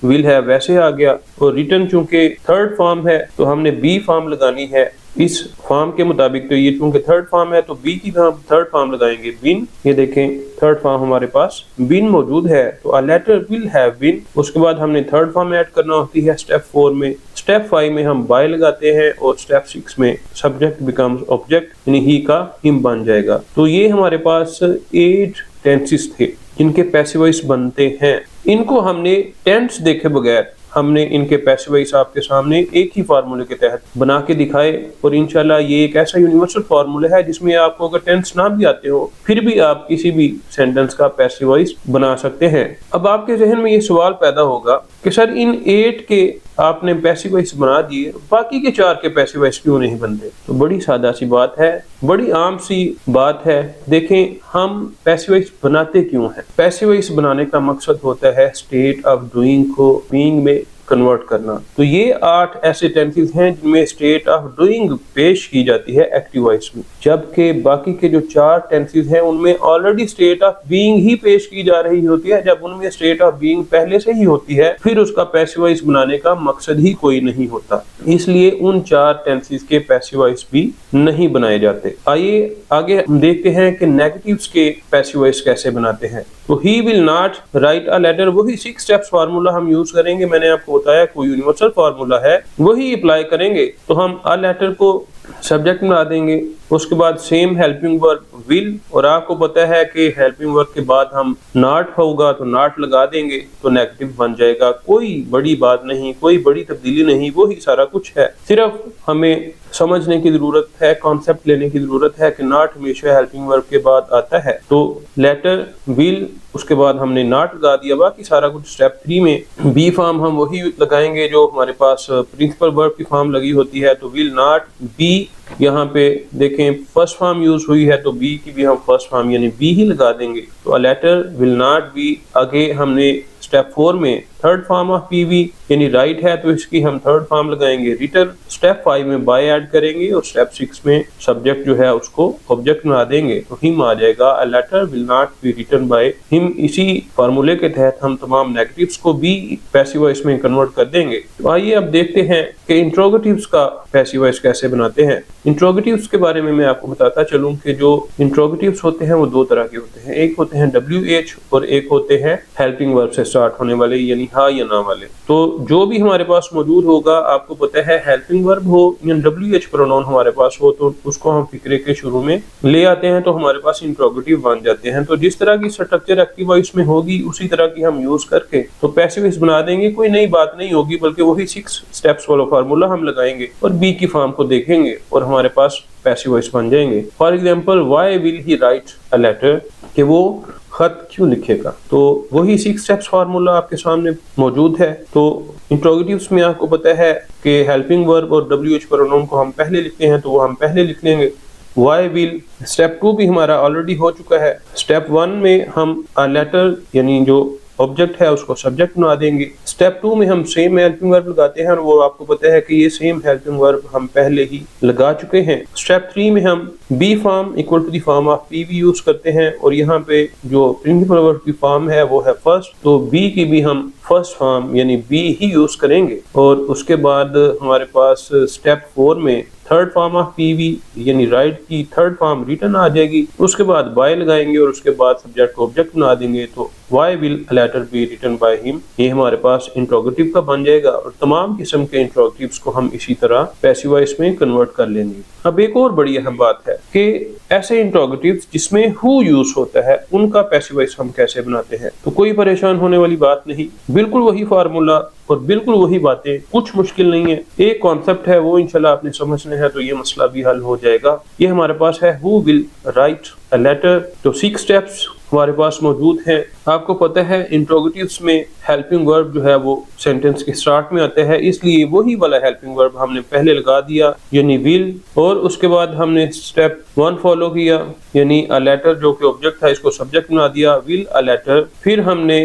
विल हैव वैसे आ गया। और रिटन चूंकि थर्ड फॉर्म है तो हमने बी फॉर्म लगानी है इस फॉर्म के मुताबिक, तो ये चूंकि थर्ड फॉर्म है तो बी की हम थर्ड फॉर्म लगाएंगे बिन। ये देखें थर्ड फॉर्म हमारे पास बिन मौजूद है तो a letter will have been. उसके बाद हमने थर्ड फॉर्म ऐड करना होती है स्टेप 4 में। स्टेप 5 में हम बाय लगाते हैं और स्टेप 6 में सब्जेक्ट बिकम्स ऑब्जेक्ट यानी ही का हिम बन जाएगा। तो ये हमारे पास 8 टेंसेस थे जिनके पैसिव वॉइस बनते हैं। इनको हमने टेंस देखे बगैर हमने इनके पैसिव वॉइस आपके सामने एक ही फार्मूले के तहत बना के दिखाए, और इंशाल्लाह ये एक ऐसा यूनिवर्सल फार्मूला है जिसमें आपको अगर टेंस ना भी आते हो फिर भी आप किसी भी सेंटेंस का पैसिव वॉइस बना सकते हैं। अब आपके जहन में ये सवाल पैदा होगा कि सर इन 8 के आपने पैसिव वॉइस बना दिए, बाकी के 4 के पैसिव वॉइस क्यों नहीं बनते? तो बड़ी सादा सी बात है, बड़ी आम सी बात है। देखें, हम पैसिव वॉइस बनाते क्यों हैं? पैसिव वॉइस बनाने का मकसद होता है स्टेट ऑफ डूइंग को बीइंग में कन्वर्ट करना। तो ये 8 ऐसे टेंसेस हैं जिनमें स्टेट ऑफ डूइंग पेश की जाती है एक्टिव वॉइस में, जबकि बाकी के जो 4 टेंसेस हैं उनमें ऑलरेडी स्टेट ऑफ बीइंग ही पेश की जा रही होती है। जब उनमें स्टेट ऑफ बीइंग पहले से ही होती है फिर उसका पैसिव वॉइस बनाने का मकसद ही कोई नहीं होता, इसलिए उन 4 टेंसेस के पैसिव वॉइस भी नहीं बनाए जाते। आइए आगे हम देखते हैं कि नेगेटिव्स के पैसिव वॉइस कैसे बनाते हैं। तो he will not write a letter, वही 6 स्टेप्स फार्मूला हम यूज करेंगे। मैंने आपको बताया कोई यूनिवर्सल फार्मूला है, वही अप्लाई करेंगे। तो हम अ लेटर को सब्जेक्ट बना देंगे, उसके बाद सेम हेल्पिंग वर्ब विल, और आपको पता है कि हेल्पिंग वर्ब के बाद हम नॉट होगा तो नॉट लगा देंगे तो नेगेटिव बन जाएगा। कोई बड़ी बात नहीं, कोई बड़ी तब्दीली नहीं, वही सारा कुछ है। सिर्फ हमें समझने की जरूरत है, कॉन्सेप्ट लेने की जरूरत है कि नॉट हमेशा हेल्पिंग वर्ब के बाद आता है। तो लेटर विल, उसके बाद हमने नॉट लगा दिया, बाकी सारा कुछ स्टेप 3 में बी फॉर्म हम वही लगाएंगे जो हमारे पास प्रिंसिपल वर्ब की फॉर्म लगी होती है। तो विल नॉट बी, यहाँ पे देखें फर्स्ट फॉर्म यूज हुई है तो बी की भी हम फर्स्ट फॉर्म यानी बी ही लगा देंगे। तो a letter will not be, आगे हमने स्टेप 4 में थर्ड फॉर्म ऑफ पीवी यानी राइट है तो इसकी हम थर्ड फॉर्म लगाएंगे रिटन। स्टेप 5 में बाय ऐड करेंगे और स्टेप 6 में सब्जेक्ट जो है उसको ऑब्जेक्ट बना देंगे तो हिम आ जाएगा। A letter will not be written by him. इसी फार्मूले के तहत हम तमाम नेगेटिव्स को भी पैसिव वॉइस में कन्वर्ट कर देंगे। तो आइए अब देखते हैं कि इंट्रोगेटिव्स का पैसिव वॉइस कैसे बनाते हैं। इंट्रोगेटिव्स के बारे में मैं आपको बताता चलूं कि जो इंट्रोगेटिव्स होते हैं वो 2 तरह के होते हैं। एक होते हैं WH और एक होते हैं हेल्पिंग वर्ब से स्टार्ट होने वाले यानी हाँ या ना वाले। तो जो भी हमारे पास मौजूद होगा, आपको पता है हेल्पिंग वर्ब हो या WH प्रोनाउन हमारे पास हो तो उसको हम फिक्रे के शुरू में ले आते हैं तो हमारे पास इंट्रोगेटिव बन जाते हैं। तो जिस तरह की स्ट्रक्चर एक्टिव वॉइस में होगी उसी तरह की हम यूज करके तो पैसिव वॉइस बना देंगे। कोई नई बात नहीं होगी बल्कि वही 6 स्टेप्स वाला फार्मूला हम लगाएंगे और बी की फॉर्म को देखेंगे और हमारे पास पैसिव वॉइस बन जाएंगे। For example why will he write a letter, कि वो खत क्यों लिखेगा। तो वही 6 स्टेप्स फार्मूला आपके सामने मौजूद है। तो इंट्रोगेटिव्स में आपको पता है कि हेल्पिंग वर्ब और WH प्रोनाउन को हम पहले लिखते हैं तो वो हम पहले लिख लेंगे। वाई विल स्टेप 2 भी हमारा ऑलरेडी हो चुका है। स्टेप 1 में हम अ लेटर यानी जो ऑब्जेक्ट है उसको सब्जेक्ट बना देंगे। स्टेप 2 में हम सेम हेल्पिंग वर्ब लगाते हैं और वो आपको पता है कि ये सेम हेल्पिंग वर्ब हम पहले ही लगा चुके हैं। स्टेप 3 में हम be form equal to the form of PV use करते हैं और यहाँ पे जो प्रिंसिपल वर्ब की फॉर्म है वो है फर्स्ट, तो बी की भी हम फर्स्ट फॉर्म यानी बी ही यूज करेंगे। और उसके बाद हमारे पास स्टेप 4 में थर्ड फॉर्म ऑफ पीवी यानी राइट की थर्ड फॉर्म रिटन आ जाएगी। उसके बाद बाय लगाएंगे और उसके बाद सब्जेक्ट को ऑब्जेक्ट बना देंगे तो why will a letter be written by him, ये हमारे पास इंट्रोगेटिव का बन जाएगा। और तमाम किस्म के इंट्रोगेटिव्स को हम इसी तरह पैसिव वॉइस में कन्वर्ट कर लेंगे। अब एक और बड़ी अहम बात है कि ऐसे इंट्रोगेटिव्स जिसमें हु यूज होता है उनका पैसिव वॉइस हम कैसे बनाते हैं। तो कोई परेशान होने वाली बात नहीं, बिल्कुल वही फार्मूला और बिल्कुल वही बातें, कुछ मुश्किल नहीं है। एक कॉन्सेप्ट है वो इंशाल्लाह आपने समझने हैं तो ये मसला भी हल हो जाएगा। ये हमारे पास है who will write a letter. तो 6 स्टेप्स हमारे पास मौजूद हैं। आपको पता है इंट्रोगेटिव्स में हेल्पिंग वर्ब जो है वो सेंटेंस के स्टार्ट में आता है, इसलिए वही वाला हेल्पिंग वर्ब हमने पहले लगा दिया यानी विल। और उसके बाद हमने स्टेप 1 फॉलो किया यानी अ लेटर जो कि ऑब्जेक्ट था इसको सब्जेक्ट बना दिया विल अ लेटर। फिर हमने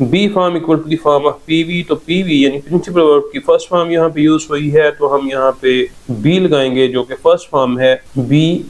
be form equal to the form of PV, तो पीवी यानी प्रिंसिपल वर्ब की फर्स्ट फॉर्म यहाँ पे यूज हुई है तो हम यहाँ पे बी लगाएंगे जो कि फर्स्ट फॉर्म है बी।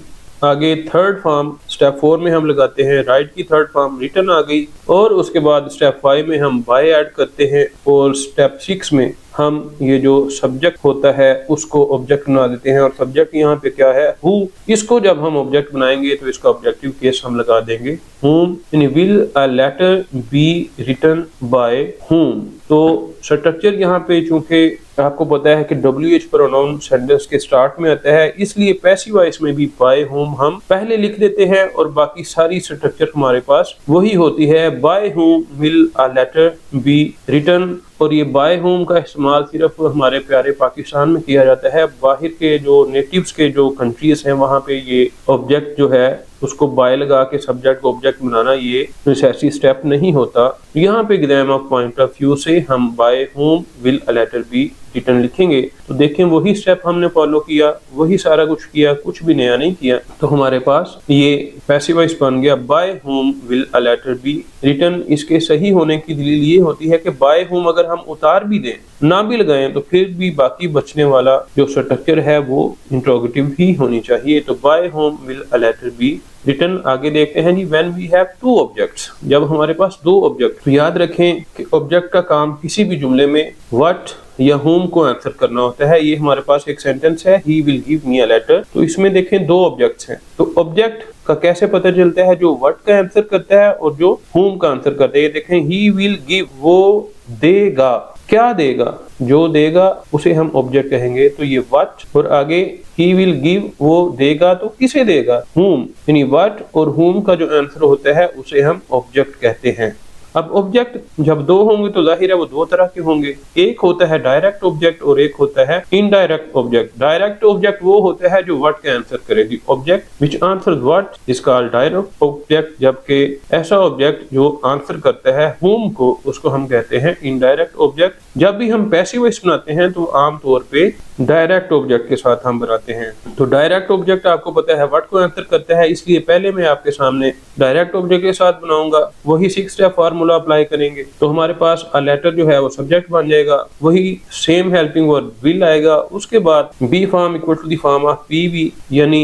आगे थर्ड फॉर्म स्टेप 4 में हम लगाते हैं राइट की थर्ड फॉर्म रिटन आ गई। और उसके बाद स्टेप 5 में हम बाय ऐड करते हैं और स्टेप 6 में हम ये जो सब्जेक्ट होता है उसको ऑब्जेक्ट बना देते हैं। और सब्जेक्ट यहाँ पे क्या है हु, इसको जब हम ऑब्जेक्ट बनाएंगे तो इसका ऑब्जेक्टिव केस हम लगा देंगे whom, यानी will a letter be written by whom। तो स्ट्रक्चर यहाँ पे चूंकि आपको पता है कि WH प्रोनाउन सेंटेंस के स्टार्ट में आता है, इसलिए पैसिव वॉइस में भी बाय होम हम पहले लिख देते हैं और बाकी सारी स्ट्रक्चर हमारे पास वही होती है। By home will a letter be written, और ये बाय होम का इस्तेमाल सिर्फ हमारे प्यारे पाकिस्तान में किया जाता है। बाहर के जो नेटिव्स के जो कंट्रीज हैं वहाँ पे ये ऑब्जेक्ट जो है उसको बाय लगा के सब्जेक्ट को ऑब्जेक्ट बनाना ये नेसेसरी स्टेप नहीं होता। यहाँ पे exam of point of view से हम by home will a letter be written लिखेंगे। तो देखें वही स्टेप हमने फॉलो किया, वही सारा कुछ किया, कुछ भी नया नहीं किया। तो हमारे पास ये पैसिव वॉइस बन गया by home will a letter be written. इसके सही होने की दलील ये होती है कि बाय होम अगर हम उतार भी दें, ना भी लगाएं, तो फिर भी बाकी बचने वाला जो स्ट्रक्चर है वो इंट्रोगेटिव ही होनी चाहिए। तो by home will a letter be written. आगे देखते हैं जी, when we have two objects, जब हमारे पास दो ऑब्जेक्ट। तो याद रखें कि ऑब्जेक्ट का काम किसी भी जुमले में व्हाट या whom को आंसर करना होता है। ये हमारे पास एक सेंटेंस है, he will give me a letter। तो इसमें देखें दो ऑब्जेक्ट्स हैं, तो ऑब्जेक्ट का कैसे पता चलता है, जो what का आंसर करता है और जो whom का आंसर करता है। ये देखें he will give, वो देगा, क्या देगा, जो देगा उसे हम ऑब्जेक्ट कहेंगे। तो ये what, और आगे he will give, वो देगा तो किसे देगा, whom, यानी what और whom का जो आंसर होता है उसे हम ऑब्जेक्ट कहते हैं। अब ऑब्जेक्ट जब दो होंगे तो जाहिर है वो दो तरह के होंगे, एक होता है डायरेक्ट ऑब्जेक्ट और एक होता है इनडायरेक्ट ऑब्जेक्ट। डायरेक्ट ऑब्जेक्ट वो होता है जो व्हाट का आंसर करे, the object which answers what is called direct object, जबकि ऐसा ऑब्जेक्ट जो आंसर करता है whom को उसको हम कहते हैं इनडायरेक्ट ऑब्जेक्ट। जब भी हम पैसिव वॉइस बनाते हैं तो आम तौर पे डायरेक्ट ऑब्जेक्ट के साथ हम बनाते हैं। तो डायरेक्ट ऑब्जेक्ट आपको पता है व्हाट को आंसर करता है, इसलिए पहले मैं आपके सामने डायरेक्ट ऑब्जेक्ट के साथ बनाऊंगा, वही 6 स्टेप फार्मूला अप्लाई करेंगे। तो हमारे पास अ लेटर जो है वो सब्जेक्ट बन जाएगा, वही सेम हेल्पिंग वर्ब विल आएगा, उसके बाद be form equal to the form of PV, यानी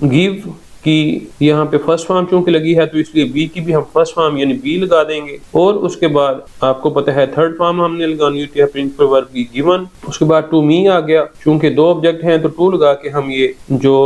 गिव की यहाँ पे फर्स्ट फॉर्म चूंकि लगी है तो इसलिए बी की भी हम फर्स्ट फॉर्म यानी बी लगा देंगे। और उसके बाद आपको पता है थर्ड फॉर्म हमने लगानी होती है प्रिंसिपल वर्ब की गिवन। उसके बाद टू मी आ गया, चूंकि दो ऑब्जेक्ट हैं तो टू लगा के हम ये जो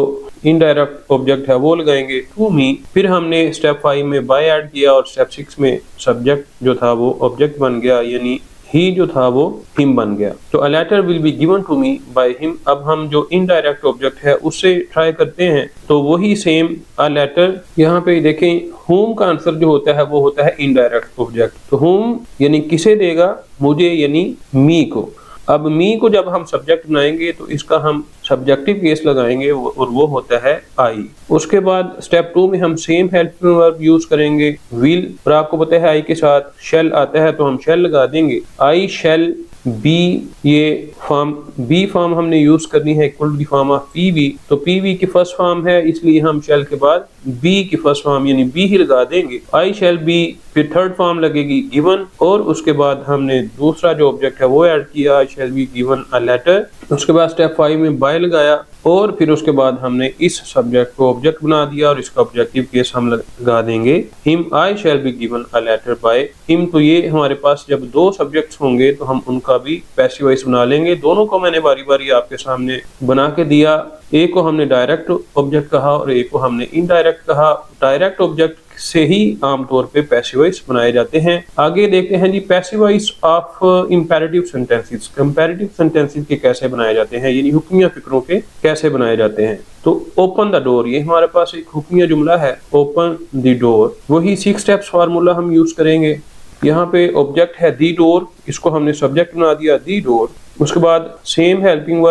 इनडायरेक्ट ऑब्जेक्ट है वो लगाएंगे टू मी। फिर हमने स्टेप 5 में बाय ऐड किया और स्टेप 6 में सब्जेक्ट जो था वो ऑब्जेक्ट बन गया, यानी ही जो था वो हिम बन गया। तो a letter will be given to me by him. अब हम जो इनडायरेक्ट ऑब्जेक्ट है उससे ट्राई करते हैं, तो वही सेम अ लेटर। यहाँ पे देखें whom का आंसर जो होता है वो होता है इनडायरेक्ट ऑब्जेक्ट। तो whom यानी किसे देगा, मुझे यानी मी को। अब मी को जब हम सब्जेक्ट बनाएंगे तो इसका हम सब्जेक्टिव केस लगाएंगे और वो होता है आई। उसके बाद स्टेप 2 में हम सेम हेल्पिंग वर्ब यूज करेंगे विल, और आपको पता है आई के साथ शेल आता है तो हम शेल लगा देंगे। आई शेल बी, ये फॉर्म बी फॉर्म हमने यूज करनी है equal to the form of PV. तो पीवी की फर्स्ट फॉर्म है इसलिए हम शेल के बाद बी की फर्स्ट फॉर्म यानी बी ही लगा देंगे। आई शेल बी, फिर थर्ड फॉर्म लगेगी गिवन, और उसके बाद हमने दूसरा जो ऑब्जेक्ट है वो ऐड किया, I shall be given a letter. उसके बाद स्टेप 5 में बाय लगाया और फिर उसके बाद हमने इस सब्जेक्ट को ऑब्जेक्ट बना दिया और इसका ऑब्जेक्टिव केस हम लगा देंगे him. I shall be given a letter by him. तो ये हमारे पास जब दो सब्जेक्ट्स होंगे तो हम उनका भी पैसिव वॉइस बना लेंगे। दोनों को मैंने बारी बारी आपके सामने बना के दिया, एक को हमने डायरेक्ट ऑब्जेक्ट कहा और एक को हमने इनडायरेक्ट कहा। डायरेक्ट ऑब्जेक्ट से ही आमतौर पे पैसिव वॉइस बनाए जाते हैं। आगे देखते हैं जी passive voice of imperative sentences. Comparative sentences के कैसे बनाए जाते हैं, यानी हुक्मिया फिक्रों के कैसे बनाए जाते हैं। तो ओपन द डोर, ये हमारे पास एक हुक्मिया जुमला है, ओपन द डोर। वही 6 स्टेप्स फार्मूला हम यूज करेंगे। यहाँ पे ऑब्जेक्ट है दी डोर, इसको हमने सब्जेक्ट बना दिया दी डोर। उसके बाद सेम हेल्पिंग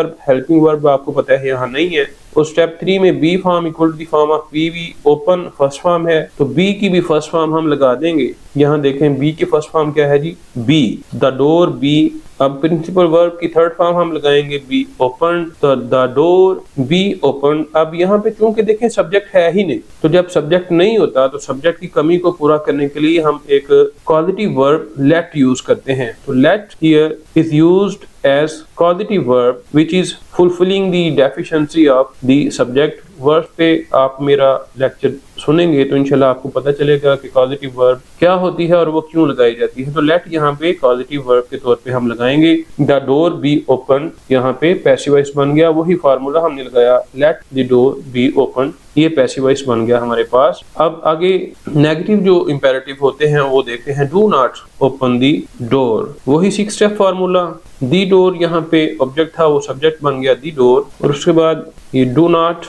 वर्ब आपको पता है यहाँ नहीं है। और स्टेप 3 में be form equal to the form of V, open first form है तो बी की भी फर्स्ट फॉर्म हम लगा देंगे। यहाँ देखें बी की फर्स्ट फॉर्म क्या है जी, बी, द डोर बी। अब प्रिंसिपल वर्ब की थर्ड फॉर्म हम लगाएंगे बी ओपन, तो द डोर बी ओपन। अब यहाँ पे चूंकि देखें सब्जेक्ट है ही नहीं, तो जब सब्जेक्ट नहीं होता तो सब्जेक्ट की कमी को पूरा करने के लिए हम एक कॉजेटिव वर्ब लेट यूज करते हैं। तो let here is used as causative verb which is fulfilling the deficiency of the subject verb पे आप मेरा लेक्चर सुनेंगे तो इंशाल्लाह आपको पता चलेगा कि कॉजेटिव वर्ब क्या होती है और वो क्यों लगाई जाती है। तो लेट यहाँ पे कॉजेटिव वर्ब के तौर पे हम लगाएंगे द डोर बी ओपन, यहाँ पे पैसिव वॉइस बन गया, वही फार्मूला हमने लगाया late the door be open, ये पैसिव वॉइस बन गया हमारे पास। अब आगे नेगेटिव जो इंपेरेटिव होते हैं वो देखते हैं। Do not open the door, वही 6 स्टेप फार्मूला। दी डोर यहाँ पे ऑब्जेक्ट था, वो सब्जेक्ट बन गया दी डोर, और उसके बाद ये डू नॉट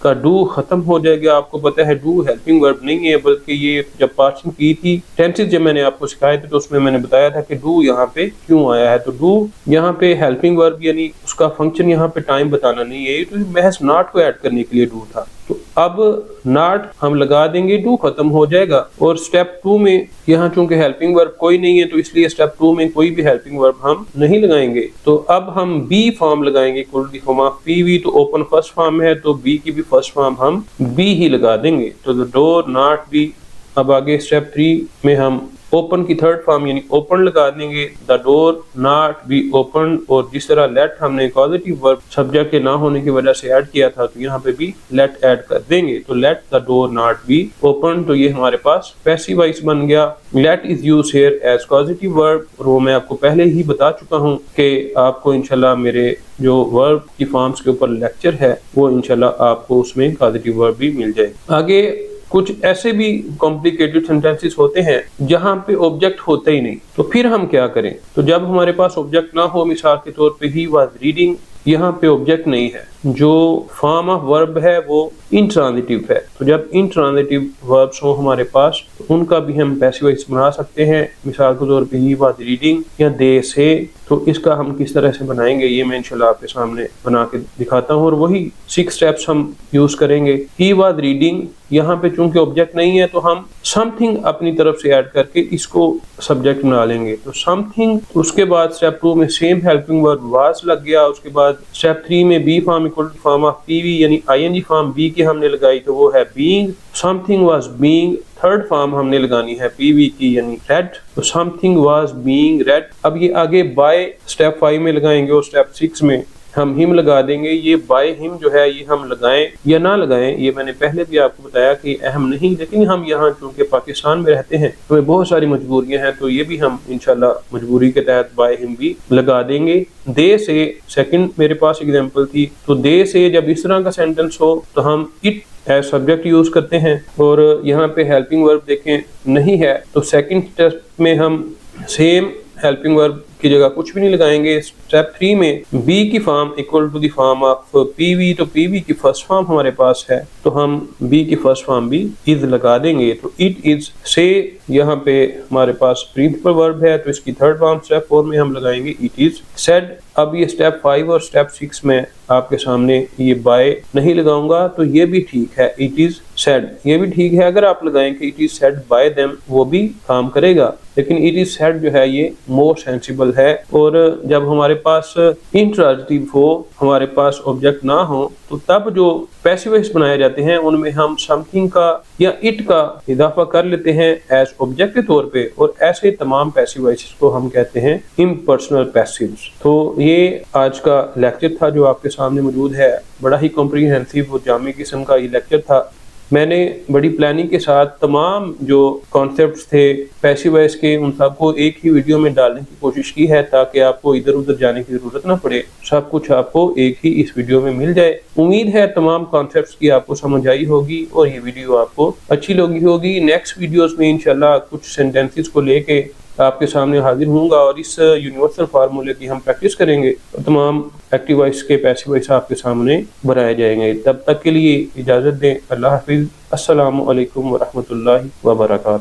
का डू खत्म हो जाएगा। आपको पता है डू हेल्पिंग वर्ब नहीं है, बल्कि ये जब पार्सिंग की थी टेंसेस जब मैंने आपको सिखाए थे तो उसमें मैंने बताया था कि डू यहाँ पे क्यों आया है। तो डू यहाँ पे हेल्पिंग वर्ब यानी उसका फंक्शन यहाँ पे टाइम बताना नहीं है, तो महज नॉट को ऐड करने के लिए डू था। तो अब नॉट हम लगा देंगे, डू खत्म हो जाएगा। और स्टेप 2 में यहाँ चूंकि हेल्पिंग वर्ब कोई नहीं है तो इसलिए स्टेप 2 में कोई भी हेल्पिंग वर्ब हम नहीं लगाएंगे। तो अब हम बी फॉर्म लगाएंगे equal to form of PV, तो ओपन फर्स्ट फॉर्म है तो बी की भी फर्स्ट फॉर्म हम बी ही लगा देंगे। तो द डोर नॉट बी। अब आगे स्टेप 3 में हम ओपन की थर्ड फॉर्म यानी ओपन लगा देंगे, the door not be open. और जिस तरह लेट हमने पॉजिटिव वर्ब सब्जेक्ट के ना होने की वजह से ऐड किया था तो यहाँ पे भी लेट ऐड कर देंगे। तो let the door not be open, तो ये हमारे पास पैसिव वॉइस बन गया। Let is used here as positive verb, और वो मैं आपको पहले ही बता चुका हूँ कि आपको इंशाल्लाह मेरे जो वर्ब की फॉर्म्स के ऊपर लेक्चर है वो इंशाल्लाह आपको उसमें पॉजिटिव वर्ब भी मिल जाए। आगे कुछ ऐसे भी कॉम्प्लिकेटेड सेंटेंसेस होते हैं जहां पे ऑब्जेक्ट होता ही नहीं, तो फिर हम क्या करें। तो जब हमारे पास ऑब्जेक्ट ना हो, मिसाल के तौर पे ही वाज रीडिंग, यहाँ पे ऑब्जेक्ट नहीं है, जो फॉर्म ऑफ वर्ब है वो इंट्रांजिटिव है। तो जब इंट्रांजिटिव वर्ब्स हो हमारे पास तो उनका भी हम पैसिव वॉइस बना सकते हैं। मिसाल के तौर पे ही वाज रीडिंग या दे से, तो इसका हम किस तरह से बनाएंगे ये मैं इंशाल्लाह आपके सामने बना के दिखाता हूँ, और वही 6 स्टेप्स हम यूज करेंगे। ही वाज रीडिंग, यहाँ पे चूंकि ऑब्जेक्ट नहीं है तो हम समथिंग अपनी तरफ से ऐड करके इसको सब्जेक्ट बना लेंगे। तो समथिंग, उसके बाद स्टेप 2 में सेम हेल्पिंग वर्ब वाज लग गया। उसके बाद स्टेप 3 में be form equal to form of PV यानी आईएनजी फॉर्म बी की हमने लगाई तो वो है being, something was being. Third form हमने लगानी है पीवी की यानी रेड, तो समथिंग वाज बीइंग रेड। अब ये आगे बाय स्टेप 5 में लगाएंगे और स्टेप 6 में हम हिम लगा देंगे। ये बाय हिम जो है ये हम लगाएं या ना लगाएं ये मैंने पहले भी आपको बताया कि अहम नहीं, लेकिन हम यहाँ चूंकि पाकिस्तान में रहते हैं तो बहुत सारी मजबूरियां हैं, तो ये भी हम इंशाल्लाह मजबूरी के तहत बाय हिम भी लगा देंगे। दे से सेकंड मेरे पास एग्जांपल थी, तो दे से जब इस तरह का सेंटेंस हो तो हम इट एज सब्जेक्ट यूज करते हैं, और यहाँ पे हेल्पिंग वर्ब देखें नहीं है तो सेकंड स्टेप में हम सेम हेल्पिंग वर्ब की जगह कुछ भी नहीं लगाएंगे। स्टेप 3 में बी की form equal to the form of PV, तो पीवी की फर्स्ट फॉर्म हमारे पास है तो हम बी की फर्स्ट फॉर्म भी इज लगा देंगे। तो इट इज से, यहाँ पे हमारे पास प्रिंसिपल वर्ब है तो इसकी थर्ड फॉर्म स्टेप 4 में हम लगाएंगे इट इज सेड। अब ये स्टेप 5 और स्टेप 6 में आपके सामने ये बाय नहीं लगाऊंगा तो ये भी ठीक है, इट इज सेड ये भी ठीक है। अगर आप लगाएं कि it is said bye them वो भी काम करेगा, लेकिन इट इज सेड जो है ये मोर सेंसिबल है। और जब हमारे पास इंट्रांजिटिव हो, हमारे पास ऑब्जेक्ट ना हो, तो तब जो पैसिव वॉइस बनाए जाते हैं उनमें हम समथिंग का या इट का इजाफा कर लेते हैं एज ऑब्जेक्ट के तौर पे, और ऐसे तमाम पैसिव वॉइसेस को हम कहते हैं इम्पर्सनल पैसिव्स। तो ये आज का लेक्चर था जो आपके सामने मौजूद है। बड़ा ही कॉम्प्रिहेंसिव और जामी किस्म का ये लेक्चर था। मैंने बड़ी प्लानिंग के साथ तमाम जो कॉन्सेप्ट्स थे पैसिव वॉइस के उन सबको एक ही वीडियो में डालने की कोशिश की है ताकि आपको इधर उधर जाने की जरूरत ना पड़े, सब कुछ आपको एक ही इस वीडियो में मिल जाए। उम्मीद है तमाम कॉन्सेप्ट्स की आपको समझ आई होगी और ये वीडियो आपको अच्छी लगी होगी। नेक्स्ट वीडियोस में इंशाल्लाह कुछ सेंटेंसेस को लेके आपके सामने हाजिर होऊंगा और इस यूनिवर्सल फार्मूले की हम प्रैक्टिस करेंगे और तमाम एक्टिव वॉइस के पैसिव वॉइस आपके सामने बनाए जाएंगे। तब तक के लिए इजाज़त दें। अल्लाह हाफिज़। अस्सलामु अलैकुम व रहमतुल्लाहि व बरकातहू।